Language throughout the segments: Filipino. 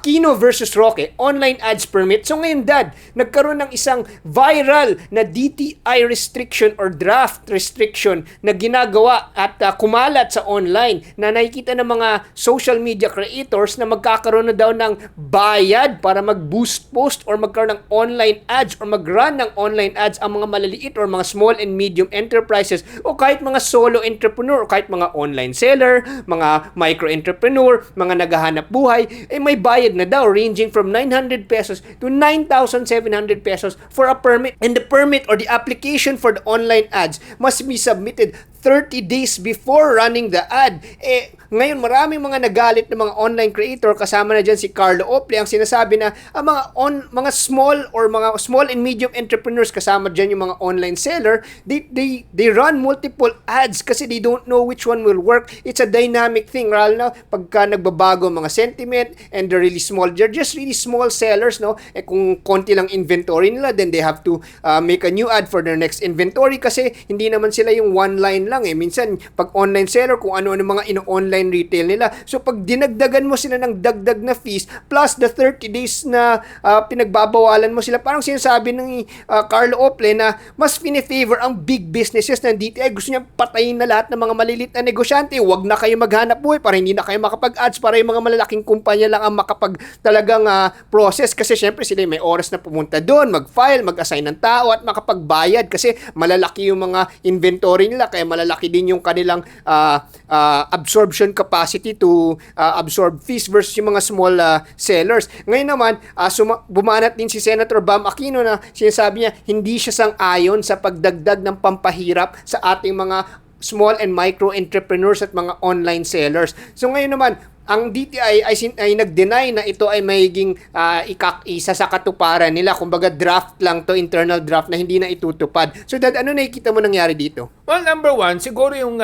Aquino versus Roque, online ads permit. So ngayon, Dad, nagkaroon ng isang viral na DTI restriction or draft restriction na ginagawa at kumalat sa online na nakikita ng mga social media creators na magkakaroon na daw ng bayad para mag-boost post or magkaroon ng online ads or mag-run ng online ads ang mga maliliit or mga small and medium enterprises o kahit mga solo entrepreneur o kahit mga online seller, mga micro-entrepreneur, mga naghahanap buhay, may bayad na daw ranging from 900 pesos to 9,700 pesos for a permit. And the permit or the application for the online ads must be submitted 30 days before running the ad. Ngayon maraming mga nagalit ng mga online creator, kasama na dyan si Carlo Ople, ang sinasabi na ang mga small or mga small and medium entrepreneurs, kasama dyan yung mga online seller, they run multiple ads kasi they don't know which one will work. It's a dynamic thing, lalo na pagka nagbabago ang mga sentiment and they're really small, they're just really small sellers, no? Kung konti lang inventory nila, then they have to make a new ad for their next inventory kasi hindi naman sila yung one line lang. Minsan pag online seller, kung ano-ano mga online retail nila, so pag dinagdagan mo sila ng dagdag na fees plus the 30 days na pinagbabawalan mo sila, parang sinasabi ng Carlo Ople na mas pini-favor ang big businesses ng DTI. Gusto niya patayin na lahat ng mga maliliit na negosyante. Huwag na kayo maghanap buhay para hindi na kayo makapag-ads, para yung mga malalaking kumpanya lang ang makapag talagang process, kasi syempre sila may oras na pumunta doon, mag-file, mag-assign ng tao at makapagbayad kasi malalaki yung mga inventory nila, kaya malalaki din yung kanilang absorption capacity to absorb fees versus yung mga small sellers. Ngayon naman, bumanat din si Senator Bam Aquino na sinasabi niya hindi siya sang-ayon sa pagdagdag ng pampahirap sa ating mga small and micro entrepreneurs at mga online sellers. So ngayon naman, ang DTI ay nag-deny na ito ay magiging isa sa katuparan nila. Kumbaga draft lang to, internal draft na hindi na itutupad. So Dad, ano nakikita mo nangyari dito? Well, number one, siguro yung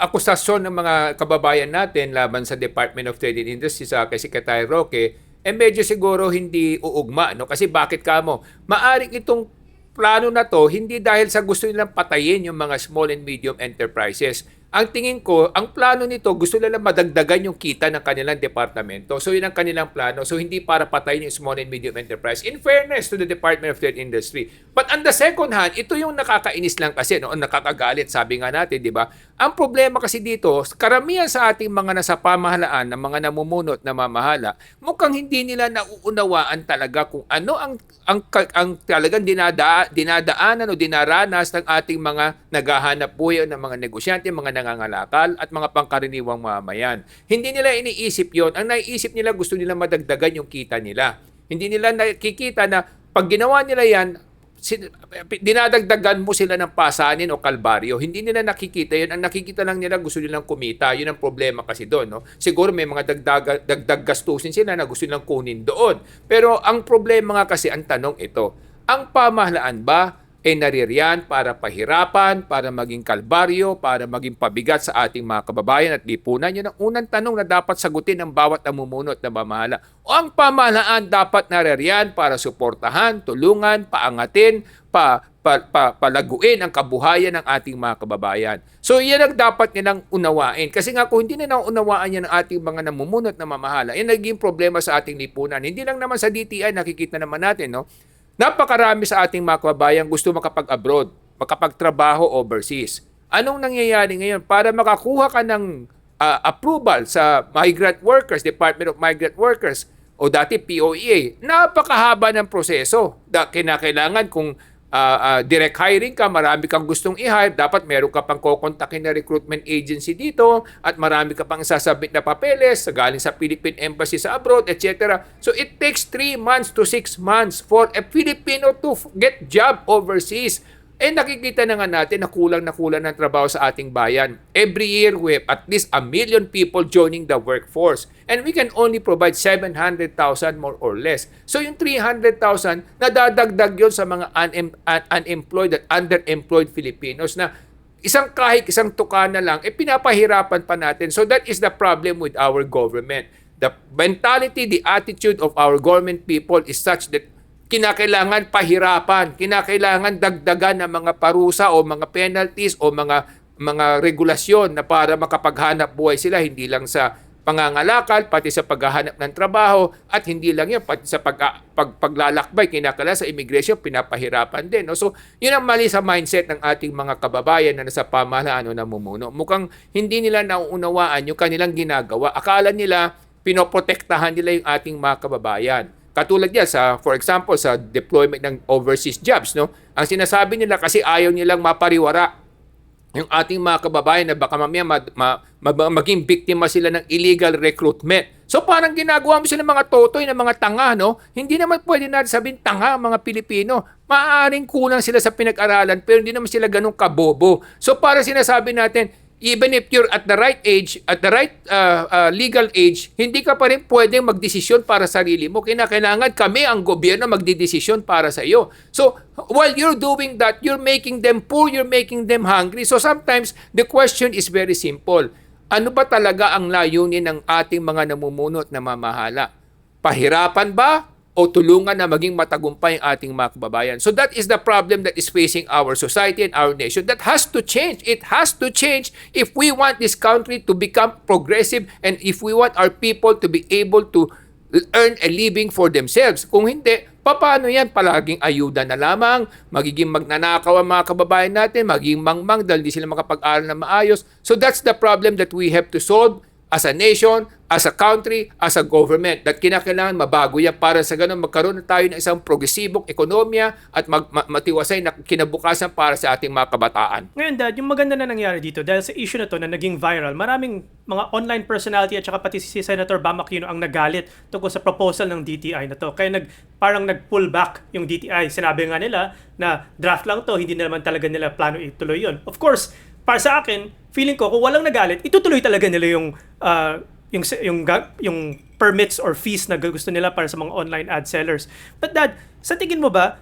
akusasyon ng mga kababayan natin laban sa Department of Trade and Industry sa kay Secretary Roque, medyo siguro hindi uugma, no? Kasi bakit kamo? Maaring itong plano na to hindi dahil sa gusto nilang patayin yung mga small and medium enterprises. Ang tingin ko, ang plano nito, gusto nila madagdagan yung kita ng kanilang departamento. So, yun ang kanilang plano. So, hindi para patayin yung small and medium enterprise. In fairness to the Department of Trade Industry. But on the second hand, ito yung nakakainis lang kasi, no? Nakakagalit, sabi nga natin, di ba? Ang problema kasi dito, karamihan sa ating mga nasa pamahalaan, ng mga namumunot na mamahala, mukhang hindi nila nauunawaan talaga kung ano ang talagang dinadaanan o dinaranas ng ating mga naghahanap buhay ng mga negosyante, mga nangangalakal at mga pangkaraniwang mamamayan. Hindi nila iniisip yon. Ang naiisip nila, gusto nila madagdagan yung kita nila. Hindi nila nakikita na pag ginawa nila yan, dinadagdagan mo sila ng pasanin o kalbaryo. Hindi nila nakikita yun. Ang nakikita lang nila, gusto nilang kumita. Yun ang problema kasi doon. No? Siguro may mga dagdag gastusin sila na gusto nilang kunin doon. Pero ang problema nga kasi, ang tanong ito, ang pamahalaan ba naririyan para pahirapan, para maging kalbaryo, para maging pabigat sa ating mga kababayan at lipunan? Yun ang unang tanong na dapat sagutin ng bawat namumuno at namamahala. O ang pamahalaan dapat naririyan para suportahan, tulungan, paangatin, palaguin ang kabuhayan ng ating mga kababayan. So yan ang dapat nilang unawain. Kasi nga kung hindi na unawaan yan ng ating mga namumuno at namamahala, yan naging problema sa ating lipunan. Hindi lang naman sa DTI, nakikita naman natin, no? Napakarami sa ating mga kababayan gusto makapag-abroad, makapagtrabaho overseas. Anong nangyayari ngayon? Para makakuha ka ng approval sa migrant workers, Department of Migrant Workers, o dati POEA, napakahaba ng proseso. Kinakailangan kung direct hiring ka, marami kang gustong i-hire, dapat meron ka pang kukontakin na recruitment agency dito at marami ka pang sasabit na papeles galing sa Philippine Embassy sa abroad, etc. So it takes 3 months to 6 months for a Filipino to get job overseas. Nakikita na nga natin na kulang ng trabaho sa ating bayan. Every year, we have at least 1 million people joining the workforce. And we can only provide 700,000 more or less. So yung 300,000, nadadagdag yun sa mga unemployed at underemployed Filipinos na kahit isang tuka na lang, pinapahirapan pa natin. So that is the problem with our government. The mentality, the attitude of our government people is such that kinakailangan pahirapan, kinakailangan dagdagan ng mga parusa o mga penalties o mga regulasyon na para makapaghanap buhay sila, hindi lang sa pangangalakal, pati sa paghahanap ng trabaho, at hindi lang yan, pati sa paglalakbay, kinakala sa immigration, pinapahirapan din. No? So, yun ang mali sa mindset ng ating mga kababayan na nasa pamahalaan o namumuno. Mukhang hindi nila nauunawaan yung kanilang ginagawa. Akala nila, pinoprotektahan nila yung ating mga kababayan. Katulad yan for example, sa deployment ng overseas jobs, no? Ang sinasabi nila kasi ayaw nilang mapariwara yung ating mga kababayan na baka mamaya maging biktima sila ng illegal recruitment. So parang ginagawa mo sila ng mga totoy, ng mga tanga, no? Hindi naman pwede natin sabihin tanga ang mga Pilipino. Maaaring kulang sila sa pinag-aralan pero hindi naman sila ganun kabobo. So parang sinasabi natin, even if you're at the right age, at the right legal age, hindi ka pa rin pwedeng magdesisyon para sa sarili mo. Kailangan kami ang gobyerno magdidesisyon para sa iyo. So, while you're doing that, you're making them poor, you're making them hungry. So, sometimes, the question is very simple. Ano ba talaga ang layunin ng ating mga namumuno at namamahala? Pahirapan ba? O tulungan na maging matagumpay ang ating mga kababayan. So that is the problem that is facing our society and our nation. That has to change. It has to change if we want this country to become progressive and if we want our people to be able to earn a living for themselves. Kung hindi, paano yan? Palaging ayuda na lamang, magiging magnanakaw ang mga kababayan natin, magiging mangmang dahil di sila makapag-aral na maayos. So that's the problem that we have to solve as a nation, as a country, as a government, that kinakailangan mabago yan para sa ganun magkaroon na tayo ng isang progresibong ekonomiya at matiwasay na kinabukasan para sa ating mga kabataan. Ngayon, Dad, yung maganda na nangyari dito dahil sa issue na to na naging viral, maraming mga online personality at saka pati si Senator Bam Aquino ang nagalit tungkol sa proposal ng DTI na to. Kaya parang nag-pull back yung DTI. Sinabi nga nila na draft lang to, hindi naman talaga nila plano ituloy yun. Of course, para sa akin, feeling ko kung walang nagalit, itutuloy talaga nila yung permits or fees na gusto nila para sa mga online ad sellers. But Dad, sa tingin mo ba,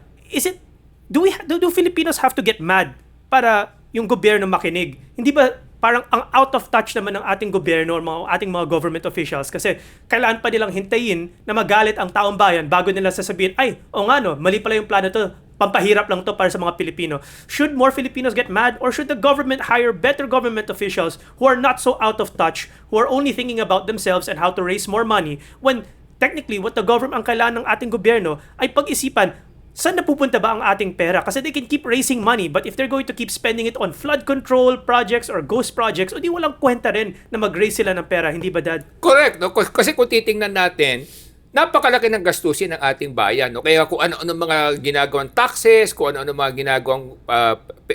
do Filipinos have to get mad para yung gobyerno makinig? Hindi ba parang ang out of touch naman ng ating gobyerno or ating mga government officials kasi kailangan pa nilang hintayin na magalit ang taong bayan bago nila sasabihin, ay, o nga no, mali pala yung plano to, pampahirap lang to para sa mga Pilipino. Should more Filipinos get mad or should the government hire better government officials who are not so out of touch, who are only thinking about themselves and how to raise more money when technically what the government ang kailangan ng ating gobyerno ay pag-isipan saan napupunta ba ang ating pera? Kasi they can keep raising money but if they're going to keep spending it on flood control projects or ghost projects, o di walang kwenta rin na mag-raise sila ng pera, hindi ba Dad? Correct. No? Kasi kung titingnan natin, napakalaki ng gastusin ng ating bayan. No? Kaya kung ano-ano mga ginagawang taxes, kung ano-ano mga ginagawang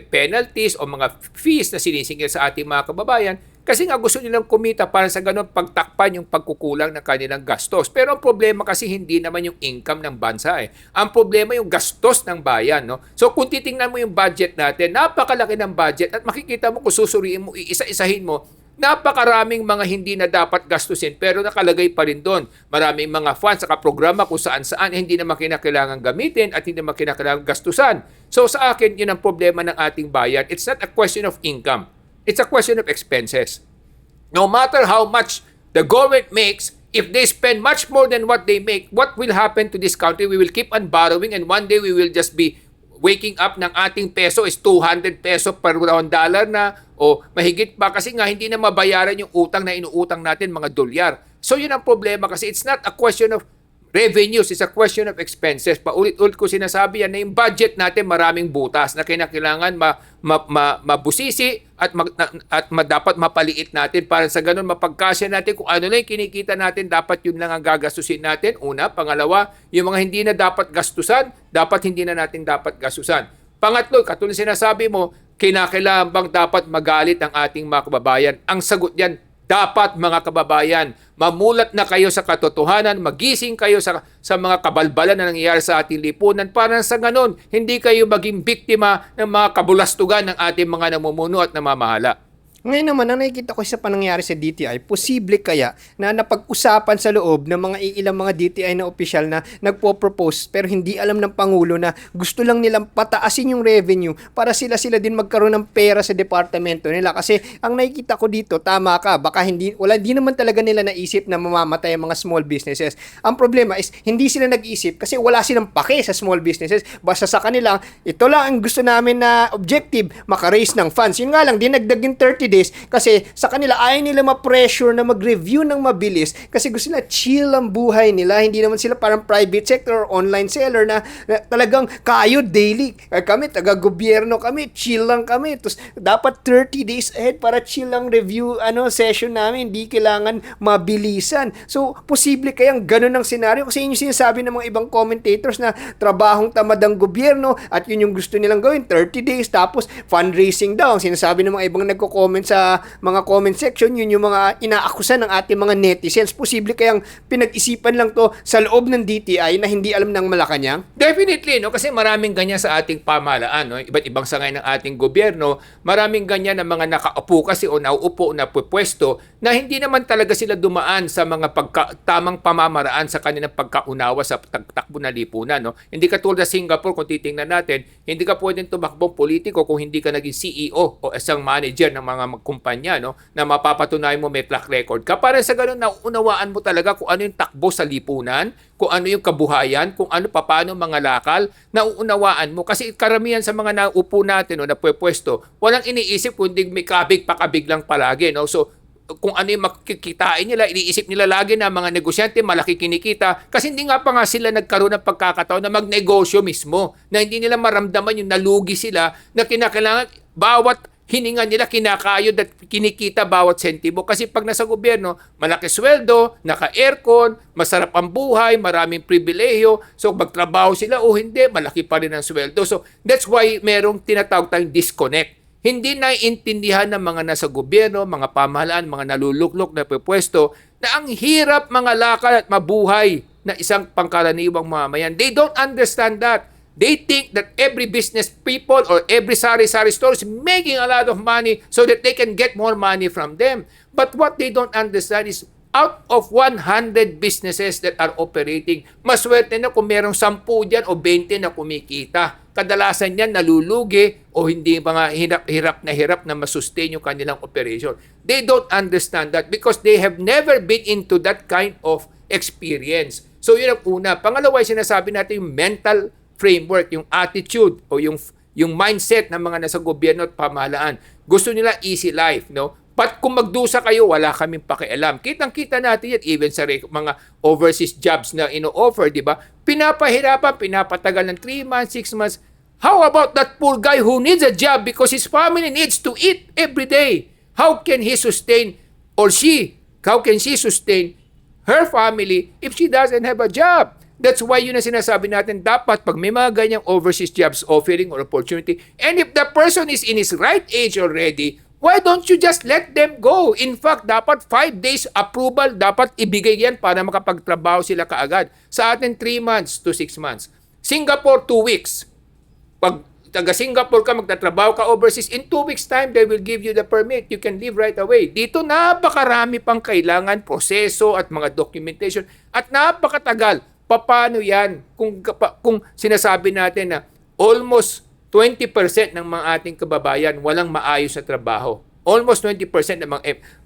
penalties o mga fees na sinisingil sa ating mga kababayan, kasi nga gusto nilang kumita para sa ganun pagtakpan yung pagkukulang ng kanilang gastos. Pero ang problema kasi hindi naman yung income ng bansa eh. Ang problema yung gastos ng bayan. No? So kung titingnan mo yung budget natin, napakalaki ng budget at makikita mo kung susuriin mo, iisa-isahin mo, napakaraming mga hindi na dapat gastusin pero nakalagay pa rin doon. Maraming mga funds sa programa kung saan-saan hindi naman kinakailangan gamitin at hindi naman kinakailangan gastusan. So sa akin, yun ang problema ng ating bayan. It's not a question of income. It's a question of expenses. No matter how much the government makes, if they spend much more than what they make, what will happen to this country? We will keep on borrowing and one day we will just be waking up ng ating peso is 200 peso per $1 na o mahigit pa kasi nga hindi na mabayaran yung utang na inuutang natin mga dolyar. So yun ang problema kasi it's not a question of revenues, it's a question of expenses. Paulit-ulit ko sinasabi yan na yung budget natin maraming butas na kailangan mabusisi at dapat mapaliit natin para sa ganun mapagkasya natin kung ano na yung kinikita natin, dapat yun lang ang gagastusin natin. Una, pangalawa, yung mga hindi na dapat gastusan, dapat hindi na natin dapat gastusan. Pangatlo, katulad sinasabi mo, kinakailangan bang dapat magalit ang ating mga kababayan? Ang sagot yan, dapat mga kababayan, mamulat na kayo sa katotohanan, magising kayo sa mga kabalbalan na nangyayari sa ating lipunan para sa ganun, hindi kayo maging biktima ng mga kabulastugan ng ating mga namumuno at namamahala. Ngayon naman, ang nakikita ko sa panangyari sa DTI, posible kaya na napag-usapan sa loob ng mga ilang mga DTI na opisyal na nagpo-propose pero hindi alam ng Pangulo na gusto lang nilang pataasin yung revenue para sila din magkaroon ng pera sa departamento nila. Kasi ang nakikita ko dito, tama ka, baka hindi naman talaga nila naisip na mamamatay ang mga small businesses. Ang problema is, hindi sila nag-isip kasi wala silang pake sa small businesses. Basta sa kanila, ito lang ang gusto namin na objective, maka-raise ng funds. Yun nga lang, dinagdag yung 30 days mabilis kasi sa kanila ayaw nila ma-pressure na mag-review ng mabilis kasi gusto nila chill ang buhay nila. Hindi naman sila parang private sector or online seller na talagang kayod daily. Kami, taga-gobyerno kami, chill lang kami. Tapos dapat 30 days ahead para chill ang review session namin. Hindi kailangan mabilisan. So, posible kayang ganun ang senaryo kasi yun yung sinasabi ng mga ibang commentators na trabahong tamad ang gobyerno at yun yung gusto nilang gawin, 30 days, tapos fundraising daw. Ang sinasabi ng mga ibang nagko-comment sa mga comment section, yun yung mga inaakusan ng ating mga netizens. Posible kayang pinag-isipan lang to sa loob ng DTI na hindi alam ng Malacanang? Definitely, no? Kasi maraming ganyan sa ating pamahalaan, no? Iba't ibang sangay ng ating gobyerno, maraming ganyan na mga nakaupo kasi o nauupo na pwesto na hindi naman talaga sila dumaan sa mga tamang pamamaraan sa kanilang pagkaunawa sa takbo na lipunan, no? Hindi katulad sa Singapore, kung titingnan natin, hindi ka pwedeng tumakbong politiko kung hindi ka naging CEO o isang manager ng mga kumpanya, no? Na mapapatunayan mo may track record ka. Para sa ganun, naunawaan mo talaga kung ano yung takbo sa lipunan, kung ano yung kabuhayan, kung ano paano mga lakal, nauunawaan mo. Kasi karamihan sa mga naupo natin o na pwesto, walang iniisip kundi may pakabig lang palagi, no? So, kung ano yung makikitain nila, iniisip nila lagi na mga negosyante, malaki kinikita. Kasi hindi nga pa nga sila nagkaroon ng pagkakataon na magnegosyo mismo, na hindi nila maramdaman yung nalugi sila, na kinakailangan bawat hininga nila kinakayod at kinikita bawat sentimo. Kasi pag nasa gobyerno, malaki sweldo, naka-aircon, masarap ang buhay, maraming pribileyo. So magtrabaho sila o hindi, malaki pa rin ang sweldo. So that's why merong tinatawag tayong disconnect. Hindi naiintindihan ng mga nasa gobyerno, mga pamahalaan, mga naluluklok na pwesto na ang hirap mga lakal at mabuhay na isang pangkaraniwang mamayan. They don't understand that. They think that every business people or every sari-sari store is making a lot of money so that they can get more money from them. But what they don't understand is out of 100 businesses that are operating, maswerte na kung merong 10 dyan o 20 na kumikita. Kadalasan yan nalulugi o hindi mga hirap na masustain yung kanilang operation. They don't understand that because they have never been into that kind of experience. So yun ang una. Pangalawa, sinasabi natin yung mental framework, yung attitude o yung mindset ng mga nasa gobyerno at pamahalaan. Gusto nila easy life, no? But kung magdusa kayo, wala kaming pakialam. Kitang-kita natin yan even sa mga overseas jobs na ino-offer, di ba? Pinapahirapan, pinapatagal ng 3 months, 6 months. How about that poor guy who needs a job because his family needs to eat every day? How can he sustain how can she sustain her family if she doesn't have a job? That's why yun ang sinasabi natin, dapat pag may mga ganyang overseas jobs offering or opportunity, and if the person is in his right age already, why don't you just let them go? In fact, dapat 5 days approval, dapat ibigay yan para makapagtrabaho sila kaagad. Sa atin, 3 months to 6 months. Singapore, 2 weeks. Pag taga-Singapore ka, magtatrabaho ka overseas, in 2 weeks time, they will give you the permit. You can leave right away. Dito, napakarami pang kailangan, proseso at mga documentation, at napakatagal. Paano yan? Kung sinasabi natin na almost 20% ng mga ating kababayan walang maayos na trabaho. Almost 20% ng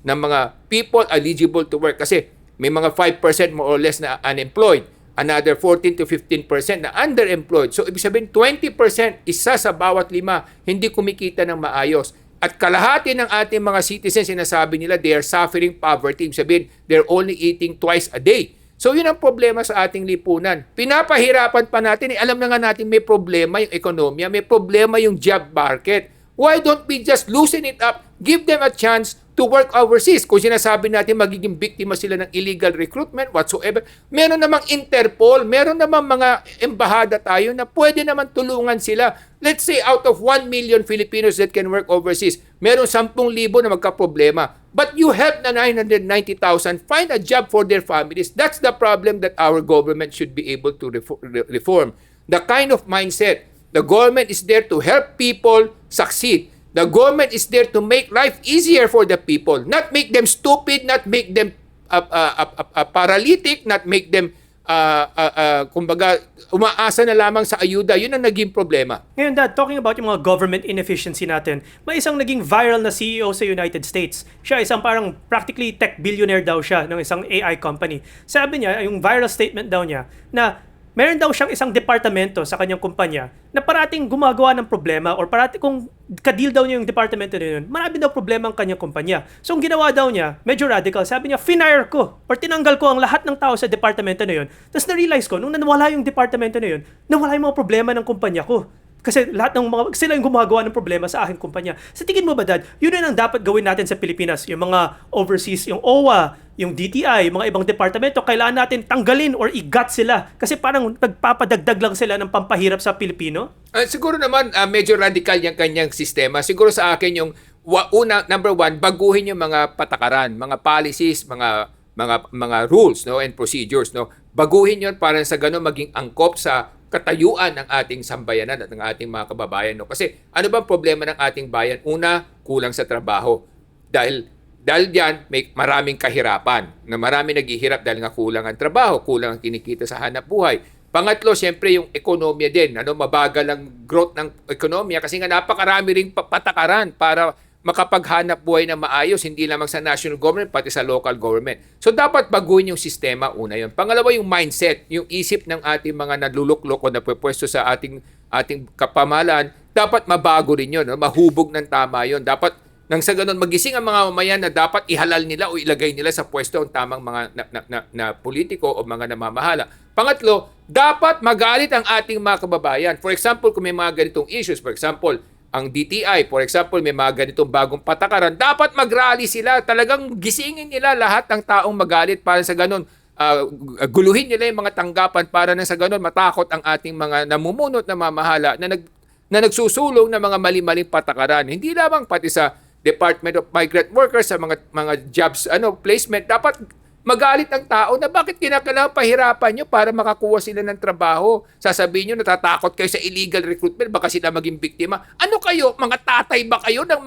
mga people eligible to work kasi may mga 5% more or less na unemployed. Another 14 to 15% na underemployed. So, ibig sabihin, 20%, isa sa bawat 5, hindi kumikita ng maayos. At kalahati ng ating mga citizens, sinasabi nila, they are suffering poverty. Ibig sabihin, they're only eating twice a day. So, yun ang problema sa ating lipunan. Pinapahirapan pa natin. Alam na nga natin may problema yung ekonomiya, may problema yung job market. Why don't we just loosen it up, give them a chance to work overseas? Kung sinasabi natin magiging biktima sila ng illegal recruitment, whatsoever, meron namang Interpol, meron namang mga embahada tayo na pwede naman tulungan sila. Let's say out of 1 million Filipinos that can work overseas, meron 10,000 na magka-problema. But you help the 990,000 find a job for their families. That's the problem that our government should be able to reform. The kind of mindset. The government is there to help people succeed. The government is there to make life easier for the people. Not make them stupid, not make them paralytic, not make them kumbaga, umaasa na lamang sa ayuda. Yun ang naging problema. Ngayon, Dad, talking about yung mga government inefficiency natin, may isang naging viral na CEO sa United States. Siya isang parang practically tech billionaire daw siya ng isang AI company. Sabi niya, yung viral statement daw niya, na meron daw siyang isang departamento sa kanyang kumpanya na parating gumagawa ng problema or parating kung kadil daw niya yung departamento na yun, marami daw problema ang kanyang kumpanya. So, ang ginawa daw niya, medyo radical, sabi niya, finire ko or tinanggal ko ang lahat ng tao sa departamento na yun. Tapos na-realize ko, nung nawala yung departamento na yun, nawala yung mga problema ng kumpanya ko. Kasi lahat ng mga, sila yung gumagawa ng problema sa aking kumpanya. Sa tingin mo ba, Dad, yun ang dapat gawin natin sa Pilipinas? Yung mga overseas, yung OWA, yung DTI, yung mga ibang departamento, kailangan natin tanggalin or i-gut sila. Kasi parang nagpapadagdag lang sila ng pampahirap sa Pilipino. Siguro naman medyo radical yung kanyang sistema. Siguro sa akin yung number one, baguhin yung mga patakaran, mga policies, mga rules, no, and procedures, no. Baguhin yon para sa ganun maging angkop sa katayuan ng ating sambayanan at ng ating mga kababayan, no. Kasi ano bang problema ng ating bayan? Una, kulang sa trabaho. Dahil diyan may maraming kahirapan, na marami naghihirap dahil nga kulang ang trabaho, kulang ang kinikita sa hanap buhay. Pangatlo, siyempre yung ekonomiya din. Mabagal ang growth ng ekonomiya kasi nga napakarami ring patakaran para makapaghanap buhay na maayos, hindi lamang sa national government, pati sa local government. So, dapat baguhin yung sistema, una yun. Pangalawa, yung mindset, yung isip ng ating mga naluluklok o napupwesto sa ating kapamahalaan, dapat mabago rin yun, no? Mahubog ng tama yun. Dapat, nang sa ganun, magising ang mga mamayan na dapat ihalal nila o ilagay nila sa pwesto ang tamang mga na politiko o mga namamahala. Pangatlo, dapat magalit ang ating mga kababayan. For example, kung may mga ganitong issues, for example, ang DTI, for example, may mga ganitong bagong patakaran, dapat mag-rally sila. Talagang gisingin nila lahat ng taong magalit para sa ganun. Guluhin nila yung mga tanggapan para na sa ganun matakot ang ating mga namumunot na mamahala na nagsusulong ng mga mali-maling patakaran. Hindi lamang pati sa Department of Migrant Workers, sa mga jobs placement, dapat magalit ang tao na bakit kinakailangan pahirapan nyo para makakuha sila ng trabaho. Sasabihin nyo, natatakot kayo sa illegal recruitment, baka sila maging biktima. Ano kayo? Mga tatay ba kayo ng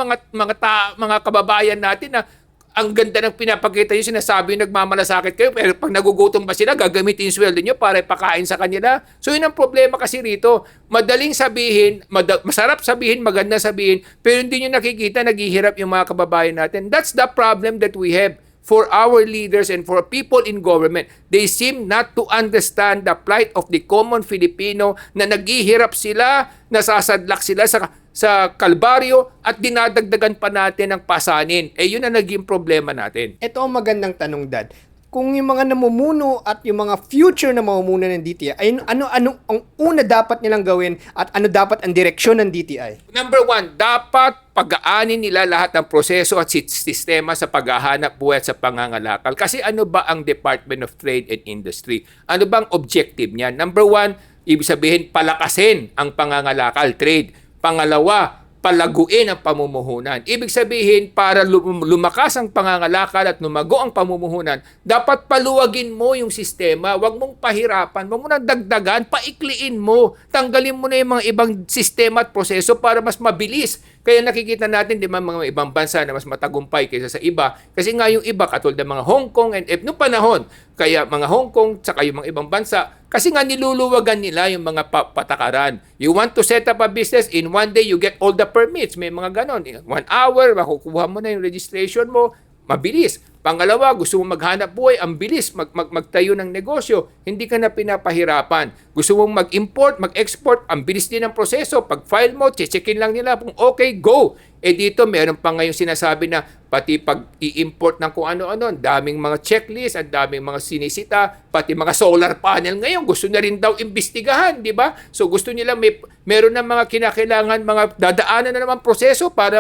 mga kababayan natin na ang ganda ng pinapakita nyo, sinasabi nyo, nagmamalasakit kayo, pero pag nagugutom ba sila, gagamitin yung sweldo nyo para ipakain sa kanila? So yun ang problema kasi rito. Madaling sabihin, masarap sabihin, maganda sabihin, pero hindi nyo nakikita, naghihirap yung mga kababayan natin. That's the problem that we have. For our leaders and for people in government, they seem not to understand the plight of the common Filipino na naghihirap sila, nasasadlak sila sa kalbaryo at dinadagdagan pa natin ng pasanin. Yun ang naging problema natin. Ito ang magandang tanong, Dad. Kung yung mga namumuno at yung mga future na mamumuno ng DTI, ay ano ang una dapat nilang gawin at ano dapat ang direksyon ng DTI? Number one, dapat pagaanin nila lahat ng proseso at sistema sa paghahanap buhay at sa pangangalakal. Kasi ano ba ang Department of Trade and Industry? Ano bang objective niyan? Number one, ibig sabihin palakasin ang pangangalakal, trade. Pangalawa, palaguin ang pamumuhunan. Ibig sabihin, para lumakas ang pangangalakal at lumago ang pamumuhunan, dapat paluwagin mo yung sistema. Huwag mong pahirapan, huwag mo nang dagdagan, paikliin mo. Tanggalin mo na yung mga ibang sistema at proseso para mas mabilis. Kaya nakikita natin, di ba, mga ibang bansa na mas matagumpay kaysa sa iba. Kasi nga yung iba, katulad ng mga Hong Kong and noong panahon, kaya mga Hong Kong, saka yung mga ibang bansa, kasi nga niluluwagan nila yung mga patakaran. You want to set up a business, in one day you get all the permits. May mga ganon. 1 hour, makukuha mo na yung registration mo, mabilis. Pangalawa, gusto mo maghanap buhay, ang bilis, magtayo ng negosyo, hindi ka na pinapahirapan. Gusto mong mag-import, mag-export, ang bilis din ang proseso. Pag file mo, checkin lang nila kung okay, go. Dito, meron pa ngayong sinasabi na pati pag i-import ng kung ano-ano, daming mga checklist, at daming mga sinisita, pati mga solar panel ngayon, gusto na rin daw imbestigahan, di ba? So gusto nila meron na mga kinakailangan, mga dadaanan na naman proseso para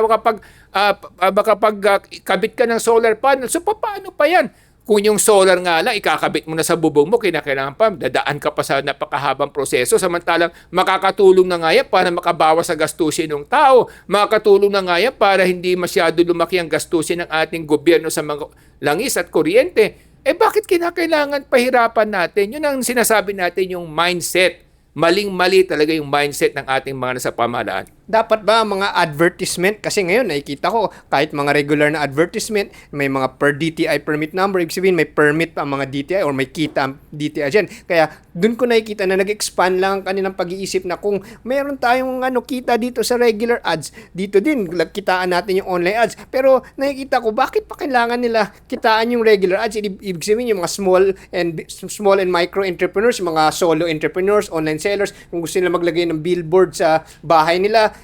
makapagkabit ka ng solar panel. So paano pa yan? Kung yung solar nga lang, ikakabit mo na sa bubong mo, kinakailangan pa, dadaan ka pa sa napakahabang proseso, samantalang makakatulong na nga yan para makabawas sa gastusin ng tao, makakatulong na nga yan para hindi masyado lumaki ang gastusin ng ating gobyerno sa mga langis at kuryente. Bakit kinakailangan pahirapan natin? Yun ang sinasabi natin, yung mindset. Maling-mali talaga yung mindset ng ating mga nasa pamahalaan. dapat ba mga advertisement, kasi ngayon nakikita ko kahit mga regular na advertisement, may mga per DTI permit number, ibig sabihin may permit pa ang mga DTI or may kita ang DTI dyan. Kaya dun ko nakikita na nag-expand lang ang kanilang pag-iisip na kung meron tayong kita dito sa regular ads, dito din kitaan natin yung online ads. Pero nakikita ko bakit pa kailangan nila kitaan yung regular ads? Ibig sabihin yung mga small and micro entrepreneurs, yung mga solo entrepreneurs, online sellers, kung gusto nila maglagay ng billboard sa bahay nila,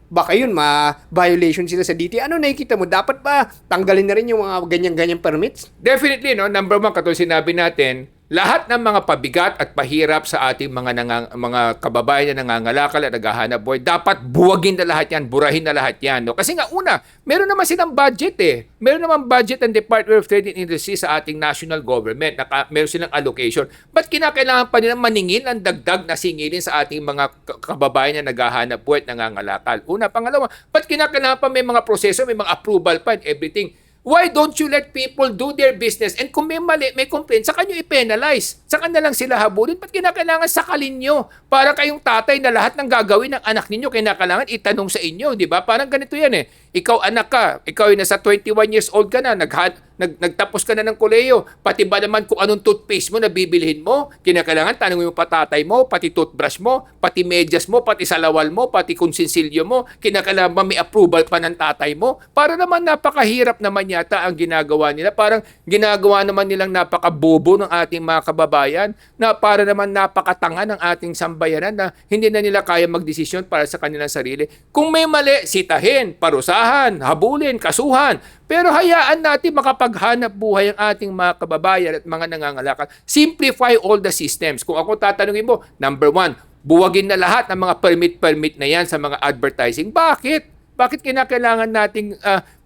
baka yun, ma-violation sila sa DTI. Ano nakikita mo? Dapat ba tanggalin na rin yung mga ganyan-ganyan permits? Definitely, no? Number one, katulad sinabi natin, lahat ng mga pabigat at pahirap sa ating mga kababayan na nangangalakal at naghahanap buhay, dapat buwagin na lahat yan, burahin na lahat yan. No? Kasi nga una, meron naman silang budget eh. Meron naman budget ang Department of Trade and Industry sa ating national government. Meron silang allocation. Ba't kinakailangan pa nilang maningil ang dagdag na singilin sa ating mga kababayan na naghahanap buhay at nangangalakal? Una. Pangalawa, ba't kinakailangan pa may mga proseso, may mga approval pa and everything? Why don't you let people do their business? And kung may mali, may complaint, saka nyo i-penalize. Saka na lang sila habulin. Ba't kinakailangan sakalin nyo? Para kayong tatay na lahat ng gagawin ng anak ninyo, kinakailangan itanong sa inyo, di ba? Parang ganito yan eh. Ikaw anak ka, ikaw ay nasa 21 years old ka na, nagtapos ka na ng koleyo, pati ba naman kung anong toothpaste mo na bibilhin mo, kinakailangan tanongin mo pa tatay mo, pati toothbrush mo, pati medyas mo, pati salawal mo, pati konsinsilyo mo, kinakailangan ba may approval pa ng tatay mo? Para naman napakahirap naman yata ang ginagawa nila. Parang ginagawa naman nilang napakabobo ng ating mga kababayan, na para naman napakatanga ng ating sambayanan na hindi na nila kaya magdesisyon para sa kanilang sarili. Kung may mali, sitahin, parusahan, habulin, kasuhan. Pero hayaan natin makapaghanap buhay ang ating mga kababayan at mga nangangalakal. Simplify all the systems. Kung ako tatanungin mo, number one, buwagin na lahat ng mga permit na yan sa mga advertising. Bakit? Bakit kinakailangan nating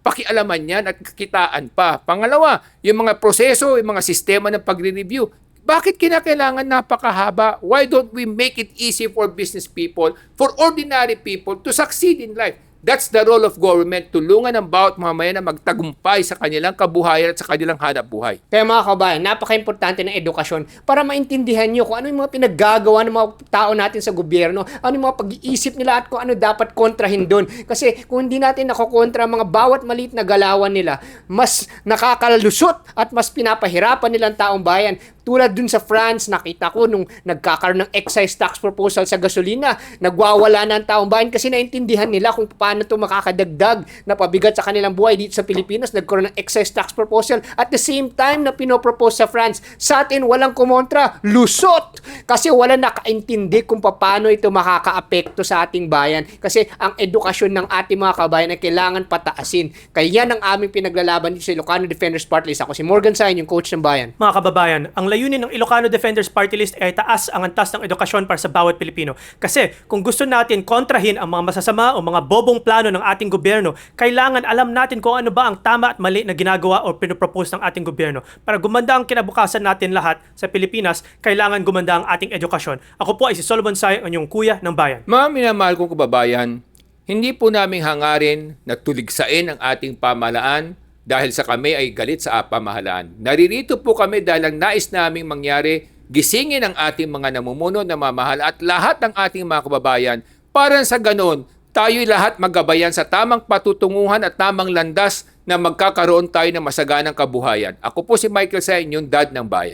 pakialaman yan at kitaan pa? Pangalawa, yung mga proseso, yung mga sistema ng pagre-review, bakit kinakailangan napakahaba? Why don't we make it easy for business people, for ordinary people to succeed in life? That's the role of government, tulungan ang bawat mamamayan na magtagumpay sa kanilang kabuhayan at sa kanilang hanap buhay. Kaya mga kabayan, napaka-importante ng edukasyon para maintindihan nyo kung ano yung mga pinaggagawa ng mga tao natin sa gobyerno, ano yung mga pag-iisip nila at kung ano dapat kontrahin doon. Kasi kung hindi natin nakokontra mga bawat maliit na galawan nila, mas nakakalusot at mas pinapahirapan nilang taong bayan. Tulad dun sa France, nakita ko nung nagkakaroon ng excise tax proposal sa gasolina, nagwawala na ang taong bayan kasi naintindihan nila kung paano ito makakadagdag na pabigat sa kanilang buhay. Dito sa Pilipinas, nagkaroon ng excise tax proposal at the same time na pinopropose sa France. Sa atin, walang kumontra, lusot! Kasi wala nakaintindi kung paano ito makakaapekto sa ating bayan. Kasi ang edukasyon ng ating mga kabayan ay kailangan pataasin. Kaya yan ang aming pinaglalaban dito sa Ilocano Defenders Party List. Ako si Morgan Sain, yung coach ng bayan. Mga kababayan, ang layunin ng Ilocano Defenders Party List ay taas ang antas ng edukasyon para sa bawat Pilipino. Kasi kung gusto natin kontrahin ang mga masasama o mga bobong plano ng ating gobyerno, kailangan alam natin kung ano ba ang tama at mali na ginagawa o pinopropose ng ating gobyerno. Para gumanda ang kinabukasan natin lahat sa Pilipinas, kailangan gumanda ang ating edukasyon. Ako po ay si Solomon Sai, ang inyong kuya ng bayan. Mga minamahal kong kababayan, hindi po namin hangarin na tuligsain ang ating pamahalaan dahil sa kami ay galit sa pamahalaan. Naririto po kami dahil ang nais naming mangyari, gisingin ang ating mga namumuno na mamahal at lahat ng ating mga kababayan para sa ganon, tayo'y lahat magabayan sa tamang patutunguhan at tamang landas na magkakaroon tayo ng masaganang kabuhayan. Ako po si Michael Sa, inyong dad ng bayan.